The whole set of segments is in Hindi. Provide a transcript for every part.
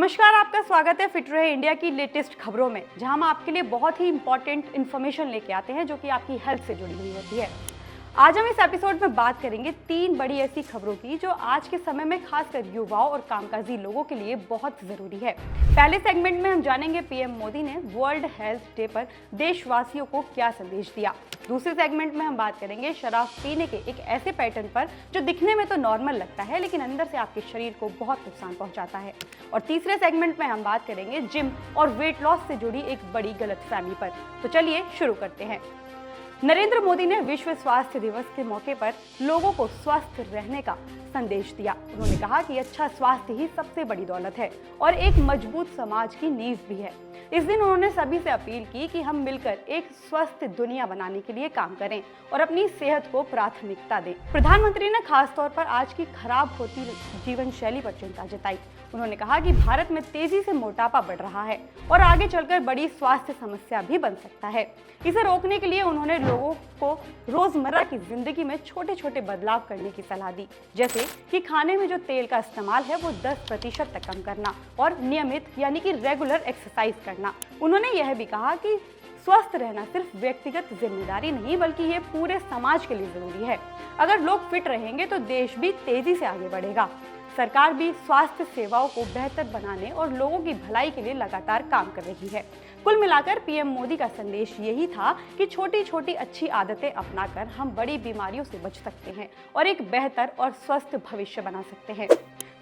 नमस्कार, आपका स्वागत है फिट रहे इंडिया की लेटेस्ट खबरों में, जहां हम आपके लिए बहुत ही इंपॉर्टेंट इन्फॉर्मेशन लेके आते हैं जो कि आपकी हेल्थ से जुड़ी हुई होती है। आज हम इस एपिसोड में बात करेंगे 3 बड़ी ऐसी खबरों की जो आज के समय में खासकर युवाओं और कामकाजी लोगों के लिए बहुत जरूरी है। पहले सेगमेंट में हम जानेंगे पीएम मोदी ने वर्ल्ड हेल्थ डे पर देशवासियों को क्या संदेश दिया। दूसरे सेगमेंट में हम बात करेंगे शराब पीने के एक ऐसे पैटर्न पर जो दिखने में तो नॉर्मल लगता है लेकिन अंदर से आपके शरीर को बहुत नुकसान पहुंचाता है। और तीसरे सेगमेंट में हम बात करेंगे जिम और वेट लॉस से जुड़ी एक बड़ी गलतफहमी पर। तो चलिए शुरू करते हैं। नरेंद्र मोदी ने विश्व स्वास्थ्य दिवस के मौके पर लोगों को स्वस्थ रहने का संदेश दिया। उन्होंने कहा कि अच्छा स्वास्थ्य ही सबसे बड़ी दौलत है और एक मजबूत समाज की नींव भी है। इस दिन उन्होंने सभी से अपील की कि हम मिलकर एक स्वस्थ दुनिया बनाने के लिए काम करें और अपनी सेहत को प्राथमिकता दें। प्रधानमंत्री ने खास तौर पर आज की खराब होती जीवन शैली पर चिंता जताई। उन्होंने कहा कि भारत में तेजी से मोटापा बढ़ रहा है और आगे चलकर बड़ी स्वास्थ्य समस्या भी बन सकता है। इसे रोकने के लिए उन्होंने लोगों को रोजमर्रा की जिंदगी में छोटे छोटे बदलाव करने की सलाह दी, जैसे कि खाने में जो तेल का इस्तेमाल है वो 10% तक कम करना और नियमित यानी कि रेगुलर एक्सरसाइज करना। उन्होंने यह भी कहा कि स्वस्थ रहना सिर्फ व्यक्तिगत जिम्मेदारी नहीं बल्कि ये पूरे समाज के लिए जरूरी है। अगर लोग फिट रहेंगे तो देश भी तेजी से आगे बढ़ेगा। सरकार भी स्वास्थ्य सेवाओं को बेहतर बनाने और लोगों की भलाई के लिए लगातार काम कर रही है। कुल मिलाकर पीएम मोदी का संदेश यही था कि छोटी छोटी अच्छी आदतें अपनाकर हम बड़ी बीमारियों से बच सकते हैं और एक बेहतर और स्वस्थ भविष्य बना सकते हैं।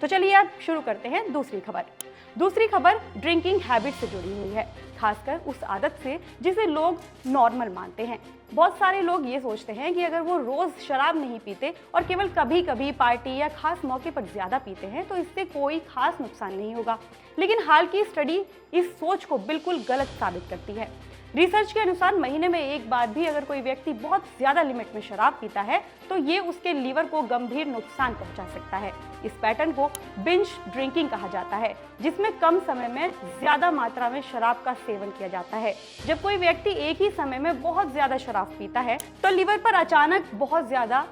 तो चलिए अब शुरू करते हैं दूसरी खबर ड्रिंकिंग हैबिट से जुड़ी हुई है, खासकर उस आदत से जिसे लोग नॉर्मल मानते हैं। बहुत सारे लोग ये सोचते हैं कि अगर वो रोज शराब नहीं पीते और केवल कभी कभी पार्टी या खास मौके पर ज्यादा पीते हैं तो इससे कोई खास नुकसान नहीं होगा। लेकिन हाल की स्टडी इस सोच को बिल्कुल गलत साबित करती है। रिसर्च के अनुसार महीने में एक बार भी अगर कोई व्यक्ति बहुत ज्यादा लिमिट में शराब पीता है तो ये उसके लीवर को गंभीर नुकसान पहुंचा सकता है। इस पैटर्न को बिंज ड्रिंकिंग कहा जाता है, जिसमें कम समय में ज्यादा मात्रा में शराब का सेवन किया जाता है। जब कोई व्यक्ति एक ही समय में बहुत ज्यादा शराब पीता है तो लीवर पर अचानक बहुत ज्यादा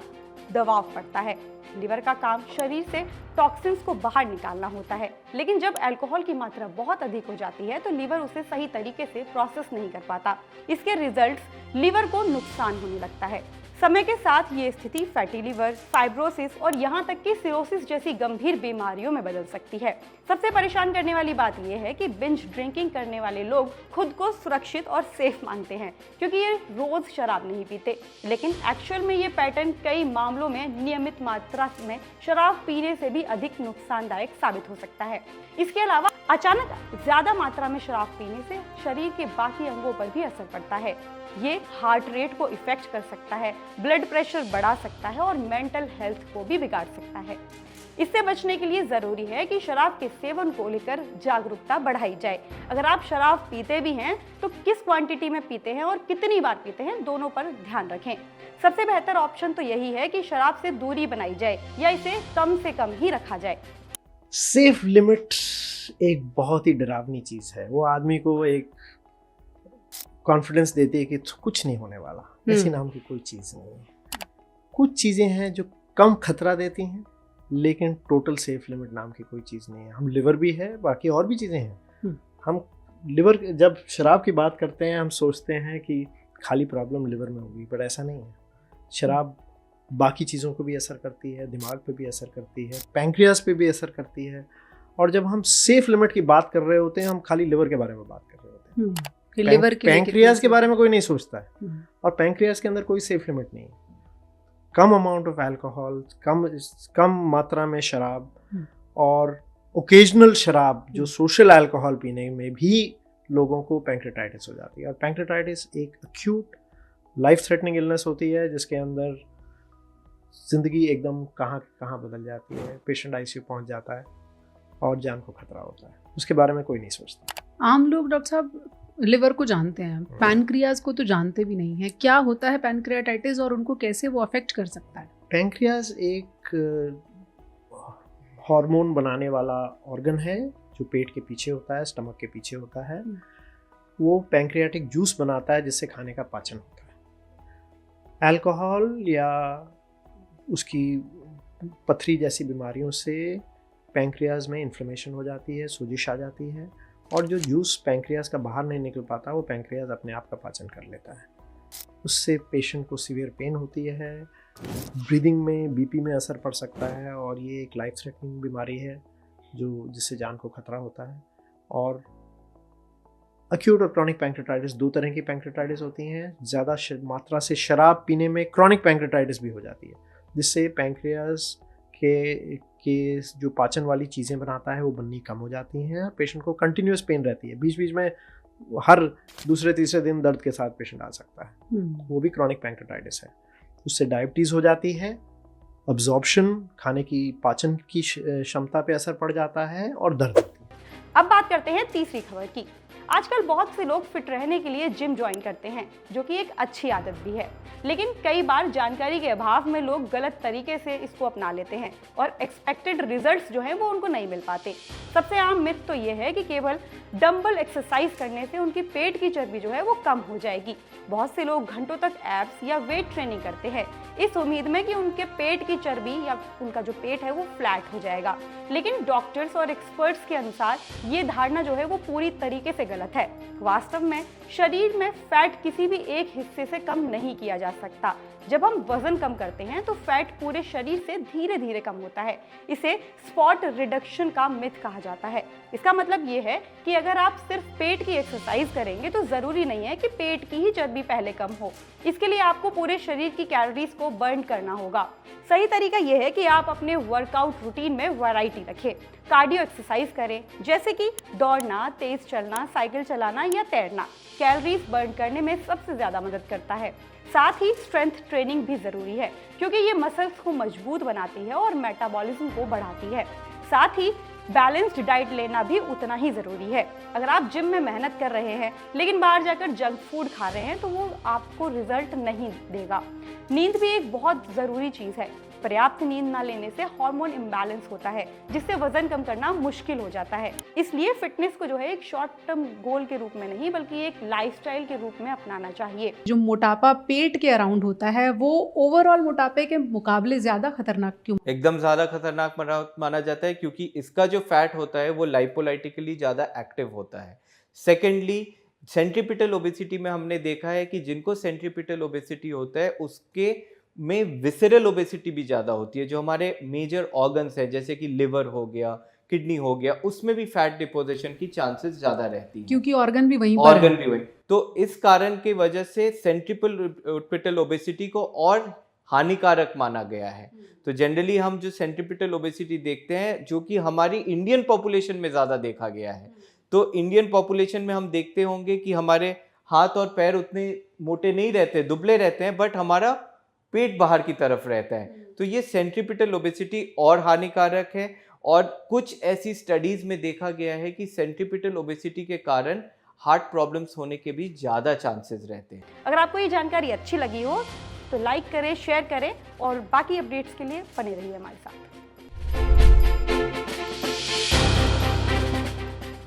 दबाव पड़ता है। लीवर का काम शरीर से टॉक्सिन्स को बाहर निकालना होता है, लेकिन जब अल्कोहल की मात्रा बहुत अधिक हो जाती है तो लीवर उसे सही तरीके से प्रोसेस नहीं कर पाता। इसके रिजल्ट्स लीवर को नुकसान होने लगता है। समय के साथ ये स्थिति फैटी लीवर, फाइब्रोसिस और यहाँ तक कि सिरोसिस जैसी गंभीर बीमारियों में बदल सकती है। सबसे परेशान करने वाली बात यह है कि बिंज ड्रिंकिंग करने वाले लोग खुद को सुरक्षित और सेफ मानते हैं क्योंकि ये रोज शराब नहीं पीते, लेकिन एक्चुअल में ये पैटर्न कई मामलों में नियमित मात्रा में शराब पीने से भी अधिक नुकसानदायक साबित हो सकता है। इसके अलावा अचानक ज्यादा मात्रा में शराब पीने से शरीर के बाकी अंगों पर भी असर पड़ता है। ये हार्ट रेट को इफेक्ट कर सकता है, ब्लड प्रेशर बढ़ा सकता है और मेंटल हेल्थ को भी बिगाड़ सकता है। इससे बचने के लिए जरूरी है कि शराब के सेवन को लेकर जागरूकता बढ़ाई जाए। अगर आप शराब पीते भी हैं तो किस क्वांटिटी में पीते हैं और कितनी बार पीते हैं, दोनों पर ध्यान रखें। सबसे बेहतर ऑप्शन तो यही है कि शराब से दूरी बनाई जाए या इसे कम से कम ही रखा जाए। सेफ लिमिट एक बहुत ही डरावनी चीज है। वो आदमी को एक कॉन्फिडेंस देती है कि कुछ नहीं होने वाला। ऐसी नाम की कोई चीज नहीं है। कुछ चीजें हैं जो कम खतरा देती हैं, लेकिन टोटल सेफ लिमिट नाम की कोई चीज नहीं है। हम लिवर भी है, बाकी और भी चीजें हैं। हम लिवर, जब शराब की बात करते हैं हम सोचते हैं कि खाली प्रॉब्लम लिवर में होगी, पर ऐसा नहीं है। शराब बाकी चीज़ों को भी असर करती है, दिमाग पे भी असर करती है, पैंक्रियाज पे भी असर करती है। और जब हम सेफ लिमिट की बात कर रहे होते हैं हम खाली लिवर के बारे में बात कर रहे होते हैं। लिवर की पैंक्रियाज के बारे में कोई नहीं सोचता है। और पैंक्रियाज के अंदर कोई सेफ लिमिट नहीं है। कम अमाउंट ऑफ अल्कोहल, कम मात्रा में शराब और ओकेजनल शराब, जो सोशल अल्कोहल पीने में भी लोगों को पैंक्रेटाइटिस हो जाती है। और पैंक्रेटाइटिस एक अक्यूट लाइफ थ्रेटनिंग इलनेस होती है जिसके अंदर जिंदगी एकदम कहाँ बदल जाती है। पेशेंट आईसीयू पहुंच जाता है और जान को खतरा होता है। उसके बारे में कोई नहीं सोचता। आम लोग डॉक्टर साहब लिवर को जानते हैं, पैनक्रियाज को तो जानते भी नहीं है। क्या होता है पैनक्रियाटाइटिस और उनको कैसे वो अफेक्ट कर सकता है? पैनक्रियाज एक हार्मोन बनाने वाला ऑर्गन है जो पेट के पीछे होता है, स्टमक के पीछे होता है। वो पैंक्रियाटिक जूस बनाता है जिससे खाने का पाचन होता है। अल्कोहल या उसकी पथरी जैसी बीमारियों से पैंक्रियाज में इन्फ्लेमेशन हो जाती है, सूजिश आ जाती है, और जो जूस पैंक्रियाज का बाहर नहीं निकल पाता वो पैंक्रियाज अपने आप का पाचन कर लेता है। उससे पेशेंट को सीवियर पेन होती है, ब्रीदिंग में, बीपी में असर पड़ सकता है, और ये एक लाइफ थ्रेटनिंग बीमारी है जिससे जान को खतरा होता है। और एक्यूट और क्रॉनिक पैंक्रेटाइटिस, दो तरह की पैंक्रेटाइटिस होती हैं। ज़्यादा मात्रा से शराब पीने में क्रॉनिक पैंक्रेटाइटिस भी हो जाती है, जिससे पैंक्रियाज के जो पाचन वाली चीज़ें बनाता है वो बननी कम हो जाती हैं, और पेशेंट को कंटिन्यूस पेन रहती है। बीच बीच में हर दूसरे तीसरे दिन दर्द के साथ पेशेंट आ सकता है, वो भी क्रॉनिक पैंक्रेटाइटिस है। उससे डायबिटीज़ हो जाती है, अब्जॉर्प्शन, खाने की पाचन की क्षमता पे असर पड़ जाता है, और दर्द होती है। अब बात करते हैं तीसरी खबर की। आजकल बहुत से लोग फिट रहने के लिए जिम ज्वाइन करते हैं, जो कि एक अच्छी आदत भी है, लेकिन कई बार जानकारी के अभाव में लोग गलत तरीके से इसको अपना लेते हैं और एक्सपेक्टेड रिजल्ट्स जो हैं वो उनको नहीं मिल पाते। सबसे आम मिथ तो ये है कि केवल डंबल एक्सरसाइज करने से उनकी पेट की चर्बी जो है वो कम हो जाएगी। बहुत से लोग घंटों तक एब्स या वेट ट्रेनिंग करते हैं इस उम्मीद में कि उनके पेट की चर्बी या उनका जो पेट है वो फ्लैट हो जाएगा, लेकिन डॉक्टर्स और एक्सपर्ट्स के अनुसार ये धारणा जो है वो पूरी तरीके से गलत है। वास्तव में शरीर में फैट किसी भी एक हिस्से से कम नहीं किया जा सकता। जब हम वजन कम करते हैं तो फैट पूरे शरीर से धीरे धीरे कम होता है। इसे स्पॉट रिडक्शन का मिथ कहा जाता है। इसका मतलब ये है कि अगर आप सिर्फ पेट की एक्सरसाइज करेंगे तो जरूरी नहीं है कि पेट की ही चर्बी पहले कम हो। इसके लिए आपको पूरे शरीर की कैलोरीज को बर्न करना होगा। सही तरीका यह है कि आप अपने वर्कआउट रूटीन में वैरायटी रखें। कार्डियो एक्सरसाइज करें, जैसे कि दौड़ना, तेज चलना, साइकिल चलाना या तैरना कैलोरीज बर्न करने में सबसे ज़्यादा मदद करता है। साथ ही स्ट्रेंथ ट्रेनिंग भी ज़रूरी है, क्योंकि ये मसल्स को मजबूत बनाती है और मेटाबॉलिज्म को बढ़ाती है। साथ ही बैलेंस्ड डाइट लेना भी उतना ही ज़रूरी है। अगर आप जिम में मेहनत कर रहे हैं लेकिन बाहर जाकर जंक फूड खा रहे हैं तो वो आपको रिजल्ट नहीं देगा। नींद भी एक बहुत ज़रूरी चीज़ है। पर्याप्त नींद ना लेने से हार्मोन इम्बैलेंस होता है, जिससे वजन कम करना मुश्किल हो जाता है। इसलिए फिटनेस को जो है एक शॉर्ट टर्म गोल के रूप में नहीं बल्कि एक लाइफस्टाइल के रूप में अपनाना चाहिए। जो मोटापा पेट के अराउंड होता है वो ओवरऑल मोटापे के मुकाबले ज्यादा खतरनाक क्यों? एकदम ज़्यादा खतरनाक माना जाता है, क्योंकि इसका जो फैट होता है वो लाइपोलाइटिकली ज़्यादा एक्टिव होता है। सेकेंडली, सेंट्रीपिटल ओबेसिटी में हमने देखा है कि जिनको सेंट्रीपिटल ओबेसिटी होता है उसके में विसरल ओबेसिटी भी ज़्यादा होती है। जो हमारे मेजर ऑर्गन्स है जैसे कि लिवर हो गया, किडनी हो गया, उसमें भी फैट डिपोजिशन की चांसेस ज़्यादा रहती है, क्योंकि ऑर्गन भी वहीं पर है। तो इस कारण की वजह से सेंट्रीपिटल ओबेसिटी को और हानिकारक माना गया है। तो जनरली हम जो सेंट्रीपिटल ओबेसिटी देखते हैं जो कि हमारी इंडियन पॉपुलेशन में ज़्यादा देखा गया है, तो इंडियन पॉपुलेशन में हम देखते होंगे कि हमारे हाथ और पैर उतने मोटे नहीं रहते, दुबले रहते हैं, बट हमारा पेट बाहर की तरफ रहता है। तो ये सेंट्रीपिटल ओबेसिटी और हानिकारक है। और कुछ ऐसी स्टडीज में देखा गया है कि सेंट्रीपिटल ओबेसिटी के कारण हार्ट प्रॉब्लम्स होने के भी ज़्यादा चांसेस रहते हैं। अगर आपको ये जानकारी अच्छी लगी हो तो लाइक करें, शेयर करें और बाकी अपडेट्स के लिए बने रहिए हमारे साथ।